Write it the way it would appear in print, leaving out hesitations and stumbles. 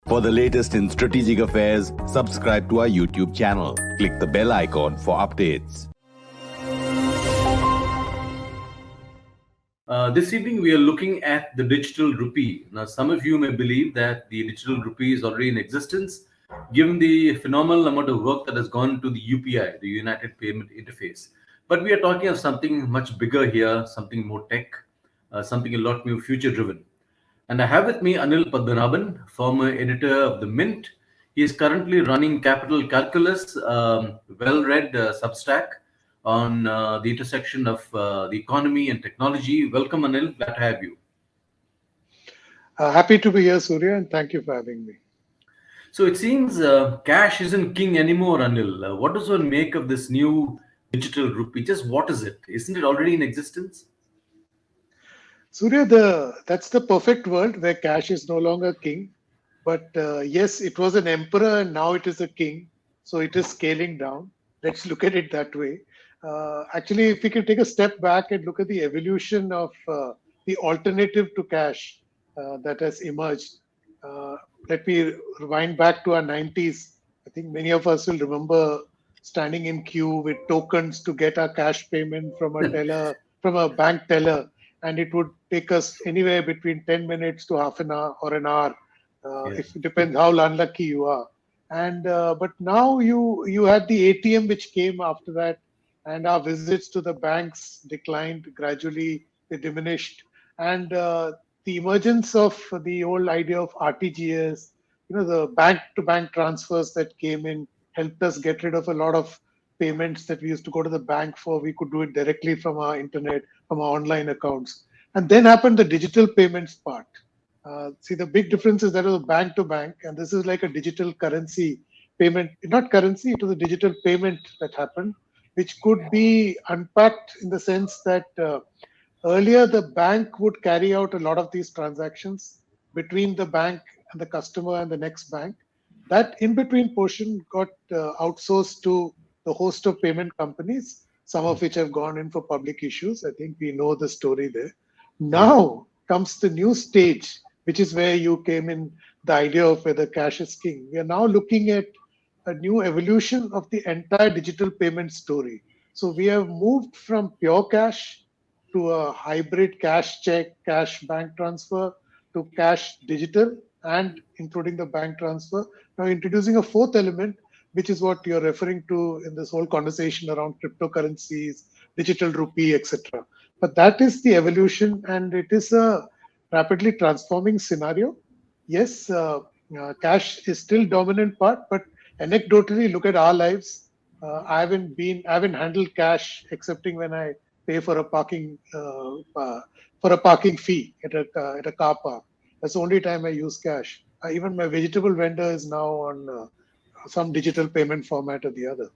For the latest in strategic affairs, subscribe to our YouTube channel. Click the bell icon for updates. This evening, we are looking at the digital rupee. Now, some of you may believe that the digital rupee is already in existence, given the phenomenal amount of work that has gone into the UPI, the United Payment Interface. But we are talking of something much bigger here, something more tech, something a lot more future driven. And I have with me Anil Padmanabhan, former editor of The Mint. He is currently running CapitalCalculus, well-read substack on the intersection of the economy and technology. Welcome, Anil. Glad to have you. Happy to be here, Surya, and thank you for having me. So it seems cash isn't king anymore, Anil. What does one make of this new digital rupee? Just what is it? Isn't it already in existence? Surya, that's the perfect world where cash is no longer king. But yes, it was an emperor and now it is a king. So it is scaling down. Let's look at it that way. Actually, if we can take a step back and look at the evolution of the alternative to cash that has emerged. Let me rewind back to our 90s. I think many of us will remember standing in queue with tokens to get our cash payment from a teller, from a bank teller, and it would take us anywhere between 10 minutes to half an hour or an hour, if it depends how unlucky you are. And but now you had the ATM which came after that, and our visits to the banks declined gradually, they diminished, and the emergence of the old idea of RTGS, the bank-to-bank transfers that came in helped us get rid of a lot of payments that we used to go to the bank for. We could do it directly from our internet, from our online accounts. And then happened the digital payments part. See, the big difference is that it was bank to bank, and this is like a digital currency payment. Not currency, it was a digital payment that happened, which could be unpacked in the sense that earlier the bank would carry out a lot of these transactions between the bank and the customer and the next bank. That in between portion got outsourced to the host of payment companies, some of which have gone in for public issues. I think we know the story there. Now comes the new stage, which is where you came in, the idea of whether cash is king. We are now looking at a new evolution of the entire digital payment story. So we have moved from pure cash to a hybrid cash check, cash bank transfer, to cash digital, and including the bank transfer. Now introducing a fourth element, which is what you're referring to in this whole conversation around cryptocurrencies, digital rupee, etc. But that is the evolution, and it is a rapidly transforming scenario. Yes, cash is still dominant part, but anecdotally, look at our lives. I haven't handled cash excepting when I pay for a parking fee at a car park. That's the only time I use cash. Even my vegetable vendor is now on some digital payment format or the other.